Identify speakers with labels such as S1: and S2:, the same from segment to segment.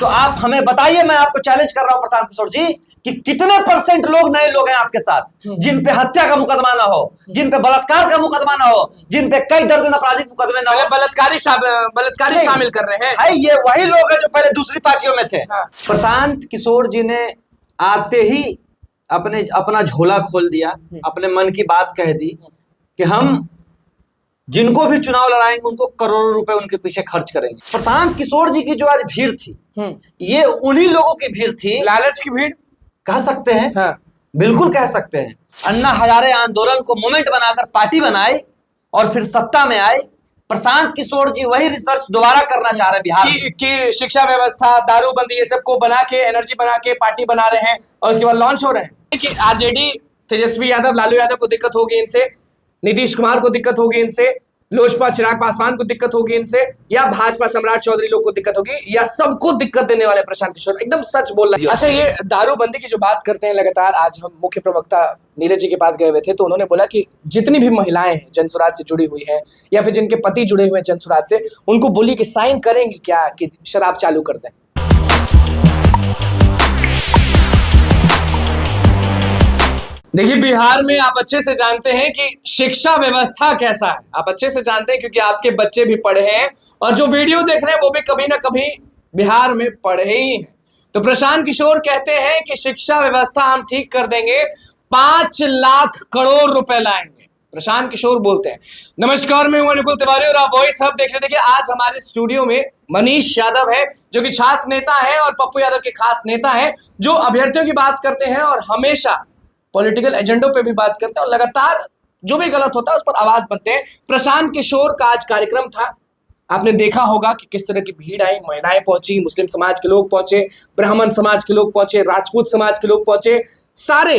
S1: तो आप हमें बताइए, मैं आपको चैलेंज कर रहा हूं प्रशांत किशोर जी, कि कितने % लोग नए लोग हैं आपके साथ जिन पे हत्या का मुकदमा ना हो, जिन पे बलात्कार का मुकदमा ना हो, जिन पे कई दर्जन आपराधिक मुकदमे ना हो।
S2: बलात्कारी शामिल कर रहे हैं
S1: भाई, ये वही लोग हैं जो पहले दूसरी पार्टियों में थे।
S2: हाँ।
S1: प्रशांत किशोर जी ने आते ही अपना झोला खोल दिया, अपने मन की बात कह दी कि हम जिनको भी चुनाव लड़ाएंगे उनको करोड़ों रुपए उनके पीछे खर्च करेंगे। प्रशांत किशोर जी की जो आज भीड़ थी, ये उन्हीं लोगों की भीड़ थी,
S2: लालच की भीड़
S1: कह सकते हैं।
S2: हाँ।
S1: बिल्कुल कह सकते हैं। अन्ना हजारे आंदोलन को मोमेंट बनाकर पार्टी बनाई और फिर सत्ता में आए। प्रशांत किशोर जी वही रिसर्च दोबारा करना चाह रहे हैं बिहार में
S2: कि शिक्षा व्यवस्था, दारूबंदी, ये सब को बना के, एनर्जी बना के पार्टी बना रहे हैं और उसके बाद लॉन्च हो रहे हैं कि आरजेडी, तेजस्वी यादव, लालू यादव को दिक्कत होगी इनसे, नीतीश कुमार को दिक्कत होगी इनसे, लोजपा चिराग पासवान को दिक्कत होगी इनसे, या भाजपा सम्राट चौधरी लोग को दिक्कत होगी, या सबको दिक्कत देने वाले प्रशांत किशोर एकदम सच बोल रहे हैं। अच्छा, ये दारूबंदी की जो बात करते हैं लगातार, आज हम मुख्य प्रवक्ता नीरज जी के पास गए हुए थे तो उन्होंने बोला कि जितनी भी महिलाएं हैं जनसुराज से जुड़ी हुई हैं या फिर जिनके पति जुड़े हुए हैं जनसुराज से, उनको बोली कि साइन करेंगी क्या कि शराब चालू कर दें। देखिए, बिहार में आप अच्छे से जानते हैं कि शिक्षा व्यवस्था कैसा है, आप अच्छे से जानते हैं क्योंकि आपके बच्चे भी पढ़े हैं और जो वीडियो देख रहे हैं वो भी कभी ना कभी बिहार में पढ़े ही हैं। तो प्रशांत किशोर कहते हैं कि शिक्षा व्यवस्था हम ठीक कर देंगे, 5 लाख करोड़ रुपए लाएंगे। प्रशांत किशोर बोलते हैं। नमस्कार, मैं हूं अनुकुल तिवारी और आप वॉइस हब देख रहे थे। देखिए, आज हमारे स्टूडियो में मनीष यादव है जो कि छात्र नेता है और पप्पू यादव के खास नेता है, जो अभ्यर्थियों की बात करते हैं और हमेशा पॉलिटिकल एजेंडों पे भी बात करते हैं और लगातार जो भी गलत होता है उस पर आवाज बनते हैं। प्रशांत किशोर का आज कार्यक्रम था, आपने देखा होगा कि किस तरह की भीड़ आई, महिलाएं पहुंची, मुस्लिम समाज के लोग पहुंचे, ब्राह्मण समाज के लोग पहुंचे, राजपूत समाज के लोग पहुंचे, सारे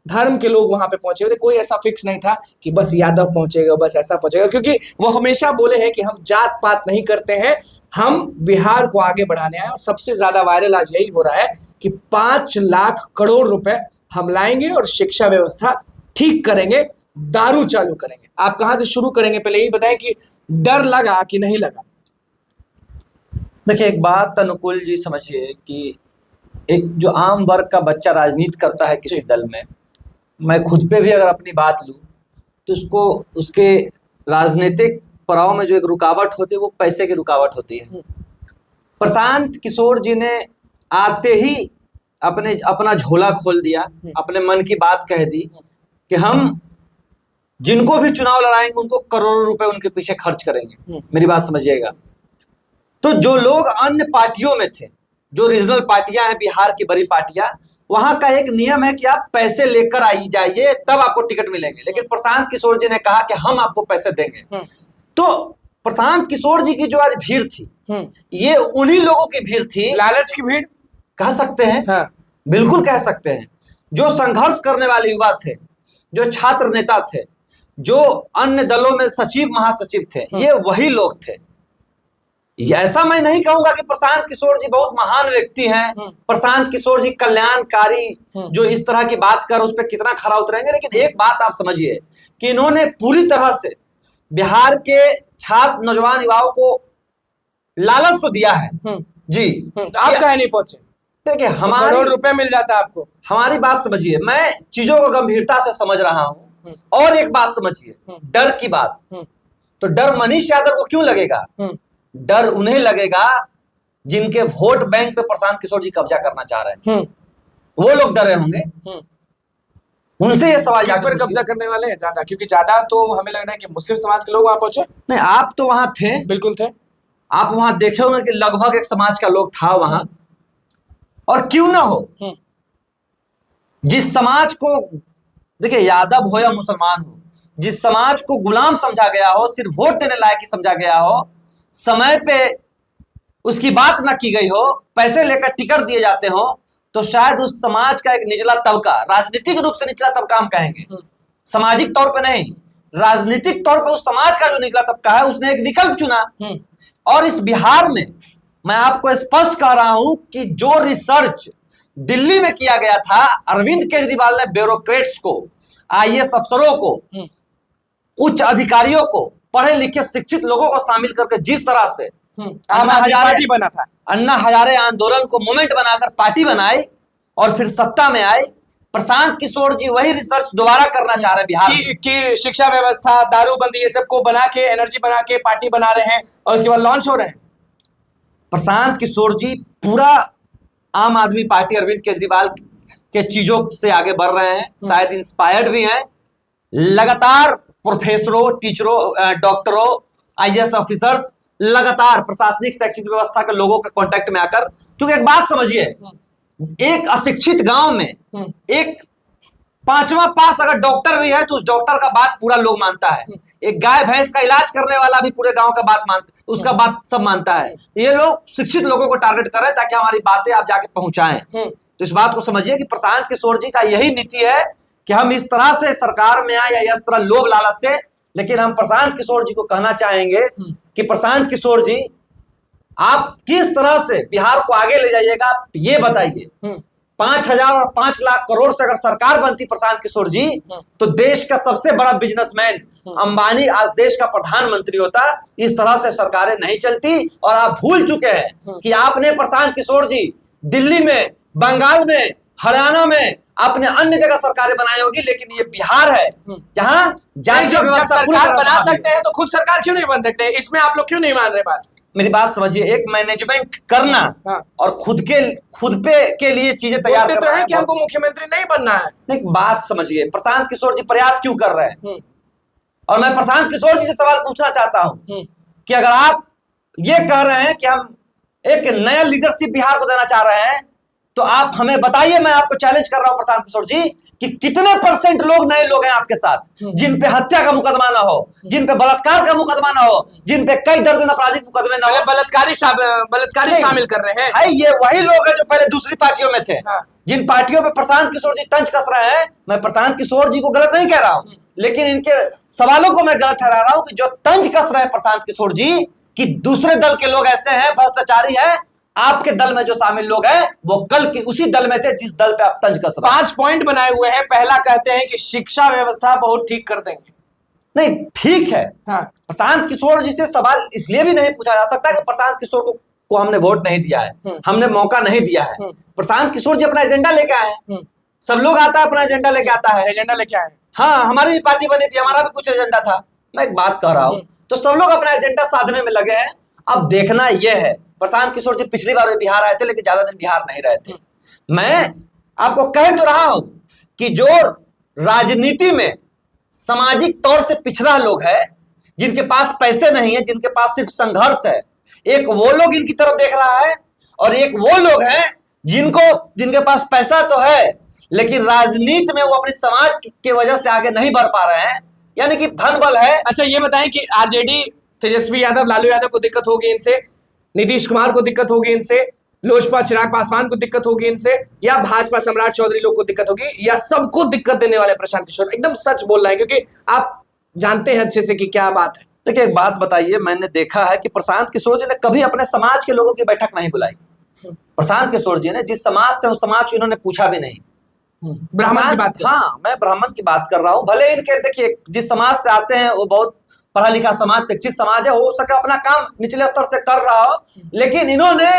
S2: धर्म के लोग वहां पे पहुंचे हुए थे। कोई ऐसा फिक्स नहीं था कि बस यादव पहुंचेगा, बस ऐसा पहुंचेगा, क्योंकि वो हमेशा बोले हैं कि हम जात पात नहीं करते हैं, हम बिहार को आगे बढ़ाने आए। और सबसे ज्यादा वायरल आज यही हो रहा है कि 5 लाख करोड़ रुपए हम लाएंगे और शिक्षा व्यवस्था ठीक करेंगे, दारू चालू करेंगे। आप कहां से शुरू करेंगे, पहले यही बताएं कि डर लगा कि नहीं लगा?
S1: देखिए, एक बात अनुकूल जी समझिए कि एक जो आम वर्ग का बच्चा राजनीति करता है किसी दल में, मैं खुद पे भी अगर अपनी बात लूं तो उसको उसके राजनीतिक पड़ाव में जो एक रुकावट होती है वो पैसे की रुकावट होती है। प्रशांत किशोर जी ने आते ही अपना झोला खोल दिया, अपने मन की बात कह दी कि हम जिनको भी चुनाव लड़ाएंगे उनको करोड़ों रुपए उनके पीछे खर्च करेंगे। मेरी बात समझिएगा। तो जो लोग अन्य पार्टियों में थे, जो रीजनल पार्टियां हैं, बिहार की बड़ी पार्टियां, वहां का एक नियम है कि आप पैसे लेकर आई जाइए तब आपको टिकट मिलेंगे। लेकिन प्रशांत किशोर जी ने कहा कि हम आपको पैसे देंगे। तो प्रशांत किशोर जी की जो आज भीड़ थी, ये उन्हीं लोगों की भीड़ थी,
S2: लालच की भीड़
S1: कह सकते हैं।
S2: हाँ।
S1: बिल्कुल कह सकते हैं। जो संघर्ष करने वाले युवा थे, जो छात्र नेता थे, जो अन्य दलों में सचिव महासचिव थे, ये वही लोग थे। ऐसा मैं नहीं कहूंगा कि प्रशांत किशोर जी बहुत महान व्यक्ति हैं, प्रशांत किशोर जी कल्याणकारी जो इस तरह की बात कर उस पर कितना खरा उतरेंगे। लेकिन एक बात आप समझिए कि इन्होंने पूरी तरह से बिहार के छात्र नौजवान युवाओं को लालच तो दिया है जी।
S2: आप कहीं नहीं पहुंचे।
S1: देखिए, हमारे
S2: करोड़ रुपए मिल जाता आपको।
S1: हमारी बात समझिए, मैं चीजों को गंभीरता से समझ रहा हूं। और एक बात समझिए, डर की बात। तो डर मनीष यादव को क्यों लगेगा? डर उन्हें लगेगा जिनके वोट बैंक पे प्रशांत किशोर जी कब्जा करना चाह रहे हैं। वो लोग डरे होंगे, उनसे ये सवाल
S2: किस पर कब्जा करने वाले हैं ज्यादा? क्योंकि ज्यादा तो हमें लग रहा है कि मुस्लिम समाज के लोग वहां पहुंचे।
S1: नहीं, आप तो वहां थे,
S2: बिल्कुल थे।
S1: आप वहां देखे होंगे कि लगभग एक समाज का लोग था वहां। और क्यों ना हो, जिस समाज को, देखिए, यादव हो या मुसलमान हो, जिस समाज को गुलाम समझा गया हो, सिर्फ वोट देने लायक ही समझा गया हो, समय पे उसकी बात ना की गई हो, पैसे लेकर टिकट दिए जाते हो, तो शायद उस समाज का एक निचला तबका, राजनीतिक रूप से निचला तबका हम कहेंगे, सामाजिक तौर पे नहीं, राजनीतिक तौर पे उस समाज का जो निचला तबका है उसने एक विकल्प चुना। और इस बिहार में मैं आपको स्पष्ट कह रहा हूं कि जो रिसर्च दिल्ली में किया गया था, अरविंद केजरीवाल ने ब्यूरोक्रेट्स को, IAS अफसरों को, उच्च अधिकारियों को, पढ़े लिखे शिक्षित लोगों को शामिल करके जिस तरह से
S2: आम आदमी पार्टी बना था।
S1: अन्ना हजारे आंदोलन को मूवमेंट बनाकर पार्टी बनाई और फिर सत्ता में आई। प्रशांत किशोर जी वही रिसर्च दोबारा करना चाह रहे हैं बिहार में
S2: कि शिक्षा व्यवस्था, दारूबंदी, ये सब को बना के, एनर्जी बना के पार्टी बना रहे हैं और उसके बाद लॉन्च हो रहे हैं।
S1: प्रशांत किशोर जी पूरा आम आदमी पार्टी अरविंद केजरीवाल के चीजों से आगे बढ़ रहे हैं, शायद इंस्पायर्ड भी हैं। लगातार प्रोफेसरों, टीचरों, डॉक्टरों, आईएएस ऑफिसर्स लगातार प्रशासनिक शैक्षिक व्यवस्था के लोगों के कांटेक्ट में आकर, क्योंकि एक बात समझिए, एक अशिक्षित गांव में एक 5वां पास अगर डॉक्टर भी है तो उस डॉक्टर का बात पूरा लोग मानता है। एक गाय भैंस का इलाज करने वाला भी पूरे गांव का बात उसका बात सब मानता है। ये लोग शिक्षित लोगों को टारगेट कर रहे हैं ताकि हमारी बातें आप जाके पहुंचाएं। तो इस बात को समझिए कि प्रशांत किशोर जी का यही नीति है कि हम इस तरह से सरकार में आए या इस तरह लोभ लालच से, लेकिन हम प्रशांत किशोर जी को कहना चाहेंगे कि प्रशांत किशोर जी, आप किस तरह से बिहार को आगे ले जाइएगा, आप ये बताइए। 5,000 और 5 लाख करोड़ से अगर सरकार बनती प्रशांत किशोर जी, तो देश का सबसे बड़ा बिजनेसमैन अंबानी आज देश का प्रधानमंत्री होता। इस तरह से सरकारें नहीं चलती। और आप भूल चुके हैं कि आपने प्रशांत किशोर जी दिल्ली में, बंगाल में, हरियाणा में, आपने अन्य जगह सरकारें बनाई होगी, लेकिन ये बिहार है जहां
S2: जब सरकार बना सकते हैं तो खुद सरकार क्यों नहीं बन सकते? इसमें आप लोग क्यों नहीं मान रहे बात?
S1: मेरी बात समझिए, एक मैनेजमेंट करना और खुद पे के लिए चीजें तैयार करना
S2: तो है कि हमको मुख्यमंत्री नहीं बनना है।
S1: नहीं, बात समझिए, प्रशांत किशोर जी प्रयास क्यों कर रहे हैं? और मैं प्रशांत किशोर जी से सवाल पूछना चाहता हूं कि अगर आप ये कह रहे हैं कि हम एक नया लीडरशिप बिहार को देना चाह रहे हैं, तो आप हमें बताइए, मैं आपको चैलेंज कर रहा हूं प्रशांत किशोर जी, कि कितने % लोग नए लोग हैं आपके साथ जिन पे हत्या का मुकदमा ना हो, जिन पे बलात्कार का मुकदमा ना हो, जिन पे कई दर्जन आपराधिक मुकदमे ना हो।
S2: बलात्कारी शामिल कर रहे हैं।
S1: भाई ये वही लोग हैं जो पहले दूसरी पार्टियों में थे। जिन पार्टियों में प्रशांत किशोर जी तंज कस रहे हैं, मैं प्रशांत किशोर जी को गलत नहीं कह रहा हूं, लेकिन इनके सवालों को मैं गलत ठहरा रहा हूं कि जो तंज कस रहे हैं प्रशांत किशोर जी, कि दूसरे दल के लोग ऐसे हैं, भ्रष्टाचारी है। आपके दल में जो शामिल लोग हैं वो कल के उसी दल में थे जिस दल पे आप तंज कस रहे हैं।
S2: 5 पॉइंट बनाए हुए हैं। पहला कहते हैं कि शिक्षा व्यवस्था बहुत ठीक कर देंगे।
S1: नहीं, ठीक है। प्रशांत किशोर जी से सवाल इसलिए भी नहीं पूछा जा सकता कि प्रशांत किशोर को हमने वोट नहीं दिया है, हमने मौका नहीं दिया है। प्रशांत किशोर जी अपना एजेंडा लेके आए हैं। सब लोग आता है अपना एजेंडा लेके आता है।
S2: एजेंडा लेके आए।
S1: हाँ, हमारी भी पार्टी बनी थी, हमारा भी कुछ एजेंडा था। मैं एक बात कह रहा हूं, तो सब लोग अपना एजेंडा साधने में लगे हैं। अब देखना यह है, प्रशांत किशोर जी पिछली बार भी बिहार आए थे, लेकिन ज्यादा दिन बिहार नहीं रहे थे। मैं आपको कह तो रहा हूं कि जो राजनीति में सामाजिक तौर से पिछड़ा लोग है, जिनके पास पैसे नहीं है, जिनके पास सिर्फ संघर्ष है, एक वो लोग इनकी तरफ देख रहा है और एक वो लोग हैं जिनके पास पैसा तो है, लेकिन राजनीति में वो अपने समाज की वजह से आगे नहीं बढ़ पा रहे हैं, यानी कि धन बल है।
S2: अच्छा, ये बताएं कि आरजेडी तेजस्वी यादव, लालू यादव को दिक्कत होगी इनसे, नीतीश कुमार को दिक्कत होगी इनसे, लोजपा चिराग पासवान को दिक्कत होगी इनसे, या भाजपा सम्राट चौधरी लोग को दिक्कत होगी, या सबको दिक्कत देने वाले प्रशांत किशोर? एकदम सच बोल रहे हैं क्योंकि आप जानते हैं अच्छे से कि क्या बात है।
S1: देखिए, एक बात बताइए, मैंने देखा है कि प्रशांत किशोर जी ने कभी अपने समाज के लोगों की बैठक नहीं बुलाई। प्रशांत किशोर जी ने जिस समाज से, उस समाज को इन्होंने पूछा भी नहीं।
S2: ब्राह्मण की बात,
S1: हाँ, मैं ब्राह्मण की बात कर रहा हूँ। भले इनके, देखिए, जिस समाज से आते हैं वो बहुत पढ़ा लिखा समाज, शिक्षित समाज है, हो सके अपना काम निचले स्तर से कर रहा हो, लेकिन इन्होंने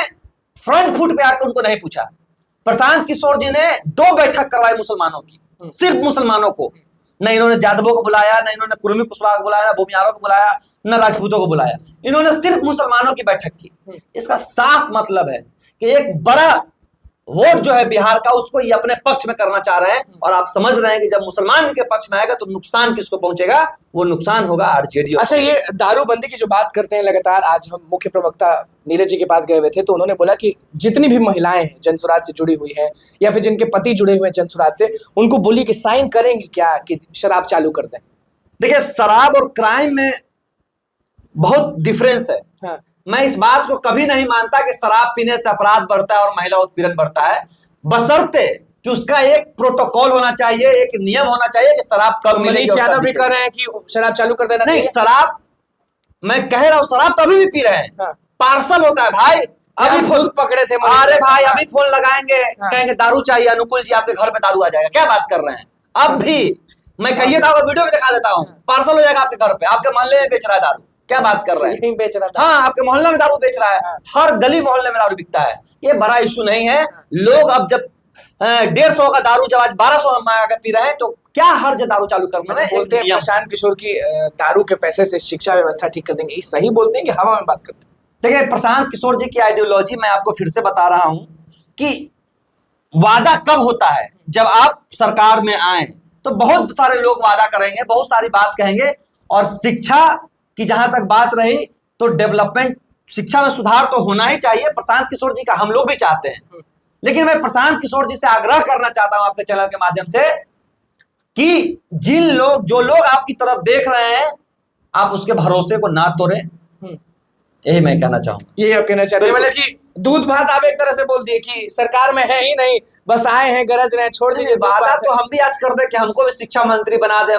S1: फ्रंट फुट पे आकर उनको नहीं पूछा। प्रशांत किशोर जी ने 2 बैठक करवाई मुसलमानों की, सिर्फ मुसलमानों को। न इन्होंने जादवों को बुलाया, न इन्होंने कुर्मी कुशवाहा को बुलाया, भूमियारों को बुलाया, न राजपूतों को बुलाया। इन्होंने सिर्फ मुसलमानों की बैठक की। इसका साफ मतलब है कि एक बड़ा वोट जो है बिहार का, उसको ये अपने पक्ष में करना चाह रहे हैं। और आप समझ रहे हैं कि जब मुसलमान के पक्ष में आएगा तो नुकसान किसको पहुंचेगा? वो नुकसान होगा आरजेडी।
S2: अच्छा, ये दारूबंदी की जो बात करते हैं लगातार, आज हम मुख्य प्रवक्ता नीरज जी के पास गए हुए थे, तो उन्होंने बोला कि जितनी भी महिलाएं हैं जनसुराज से जुड़ी हुई है, या फिर जिनके पति जुड़े हुए हैं जनसुराज से, उनको बोलिए कि साइन करेंगे क्या कि शराब चालू कर दें।
S1: देखिए, शराब और क्राइम में बहुत डिफरेंस है।
S2: हाँ।
S1: मैं इस बात को कभी नहीं मानता कि शराब पीने से अपराध बढ़ता है और महिला उत्पीड़न बढ़ता है, बशर्ते कि उसका एक प्रोटोकॉल होना चाहिए, एक नियम होना चाहिए कि शराब कब मिलेगी।
S2: मनीष यादव भी कह रहे हैं कि शराब चालू कर देना
S1: नहीं, शराब मैं कह रहा हूँ, शराब तो अभी भी पी रहे हैं।
S2: हाँ।
S1: पार्सल होता है भाई, अभी
S2: फोन पकड़े थे।
S1: अरे भाई, अभी फोन लगाएंगे, कहेंगे दारू चाहिए, अनुकूल जी आपके घर पे दारू आ जाएगा। क्या बात कर रहे हैं? अब भी मैं कहिए तो वीडियो में दिखा देता हूँ, पार्सल हो जाएगा आपके घर पे, आपके मोहल्ले में बेच रहा है दारू। क्या बात कर रहे हैं?
S2: यहीं बेच रहा था।
S1: हाँ, आपके मोहल्ले में दारू बेच रहा है।
S2: हाँ।
S1: हर गली मोहल्ले में दारू बिकता है। ये बड़ा इशू नहीं है। लोग अब जब 150 का दारू जब आज 1200 में मंगा के पी रहे हैं, तो क्या हर्ज है दारू चालू करने में?
S2: बोलते हैं प्रशांत किशोर की दारू के पैसे से शिक्षा व्यवस्था ठीक कर देंगे, ये सही बोलते हैं कि हवा में बात करते हैं?
S1: देखिए, प्रशांत किशोर जी की आइडियोलॉजी मैं आपको फिर से बता रहा हूं कि वादा कब होता है, जब आप सरकार में आए तो बहुत सारे लोग वादा करेंगे, बहुत सारी बात कहेंगे, और शिक्षा की जहां तक बात रही तो डेवलपमेंट, शिक्षा में सुधार तो होना ही चाहिए। प्रशांत किशोर जी का हम लोग भी चाहते हैं, लेकिन मैं प्रशांत किशोर जी से आग्रह करना चाहता हूं आपके चैनल के माध्यम से कि जो लोग आपकी तरफ देख रहे हैं, आप उसके भरोसे को ना तोड़ें। यही मैं कहना चाहूंगा।
S2: यही आप कहना चाहते हैं, मतलब कि दूध भात आप एक तरह से बोल दिए कि सरकार में है ही नहीं, बस आए हैं, गरज रहे हैं, छोड़ दीजिए।
S1: वादा तो हम भी आज कर दे कि हमको भी शिक्षा मंत्री बना दे,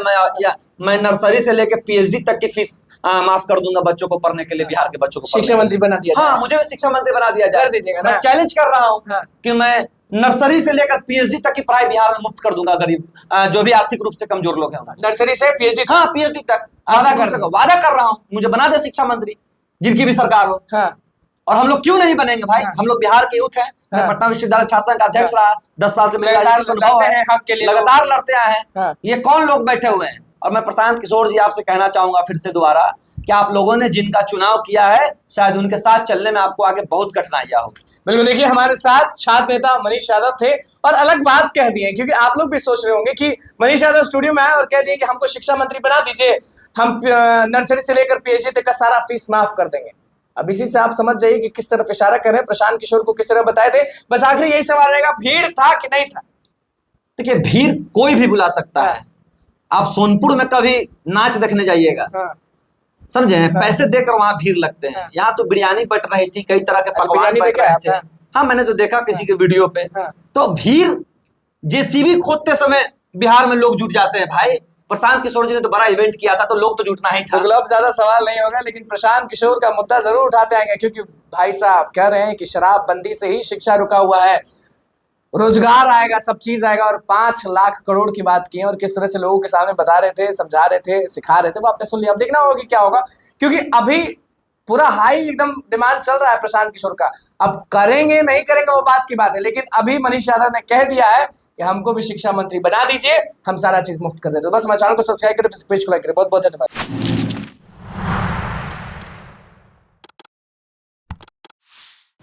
S1: मैं नर्सरी से लेकर पीएचडी तक की फीस माफ कर दूंगा बच्चों को पढ़ने के लिए, बिहार के बच्चों को।
S2: शिक्षा मंत्री बना दिया?
S1: हाँ, मुझे भी शिक्षा मंत्री बना दिया जाए।
S2: कर दीजिएगा ना?
S1: मैं चैलेंज कर रहा हूँ
S2: हाँ।
S1: कि मैं नर्सरी से लेकर पीएचडी तक की पढ़ाई बिहार में मुफ्त कर दूंगा गरीब, जो भी आर्थिक रूप से कमजोर लोग हैं।
S2: नर्सरी से पीएचडी?
S1: हाँ, पीएचडी तक वादा कर रहा हूँ। मुझे बना दे शिक्षा मंत्री, जिनकी भी सरकार हो।
S2: हाँ।
S1: और हम लोग क्यों नहीं बनेंगे भाई?
S2: हाँ।
S1: हम लोग बिहार के यूथ हैं। मैं
S2: हाँ।
S1: पटना विश्वविद्यालय छात्र संघ का अध्यक्ष रहा, 10 साल से मेरा
S2: लगातार
S1: राजनीतिक अनुभव
S2: लड़ते
S1: है,
S2: हैं हक के लिए,
S1: लगातार लड़ते आए हैं।
S2: हाँ।
S1: ये कौन लोग बैठे हुए हैं? और मैं प्रशांत किशोर जी आपसे कहना चाहूंगा फिर से दोबारा कि आप लोगों ने जिनका चुनाव किया है, शायद उनके साथ चलने में आपको आगे बहुत कठिनाइयां हो।
S2: बिल्कुल, देखिए हमारे साथ छात्र नेता मनीष यादव थे और अलग बात कह दी है, क्योंकि आप लोग भी सोच रहे होंगे कि मनीष यादव स्टूडियो में आए और कह दिए कि हमको शिक्षा मंत्री बना दीजिए, हम नर्सरी से लेकर पीएचडी तक का सारा फीस माफ कर देंगे। अब इसी से आप समझ जाइए कि किस तरफ इशारा कर रहे हैं। प्रशांत किशोर को किस तरह बताए थे। बस आखिरी यही सवाल रहेगा, भीड़ था कि नहीं था?
S1: देखिए, भीड़ कोई भी बुला सकता है। आप सोनपुर में कभी नाच देखने जाइएगा,
S2: हाँ।
S1: समझे? पैसे देकर वहां भीड़ लगते हैं। यहाँ तो बिरयानी बट रही थी, कई तरह के पकवान बट रहे थे। हाँ, मैंने तो देखा किसी के वीडियो पे। तो भीड़, जेसीबी खोदते समय बिहार में लोग जुट जाते हैं भाई। प्रशांत किशोर जी ने तो बड़ा इवेंट किया था, तो लोग तो जुटना ही था।
S2: अब ज्यादा सवाल नहीं होगा, लेकिन प्रशांत किशोर का मुद्दा जरूर उठाते आएंगे, क्योंकि भाई साहब कह रहे हैं कि शराबबंदी से ही शिक्षा रुका हुआ है, रोजगार आएगा, सब चीज आएगा, और 5 लाख करोड़ की बात की है और किस तरह से लोगों के सामने बता रहे थे, समझा रहे थे, सिखा रहे थे, वो आपने सुन लिया। अब देखना होगा कि क्या होगा, क्योंकि अभी पूरा हाई एकदम डिमांड चल रहा है प्रशांत किशोर का। अब करेंगे नहीं करेंगे वो बात की बात है, लेकिन अभी मनीष यादव ने कह दिया है कि हमको भी शिक्षा मंत्री बना दीजिए, हम सारा चीज मुफ्त कर देते। तो बस हमारे चैनल को सब्सक्राइब करें, पेज को लाइक करें। बहुत बहुत धन्यवाद।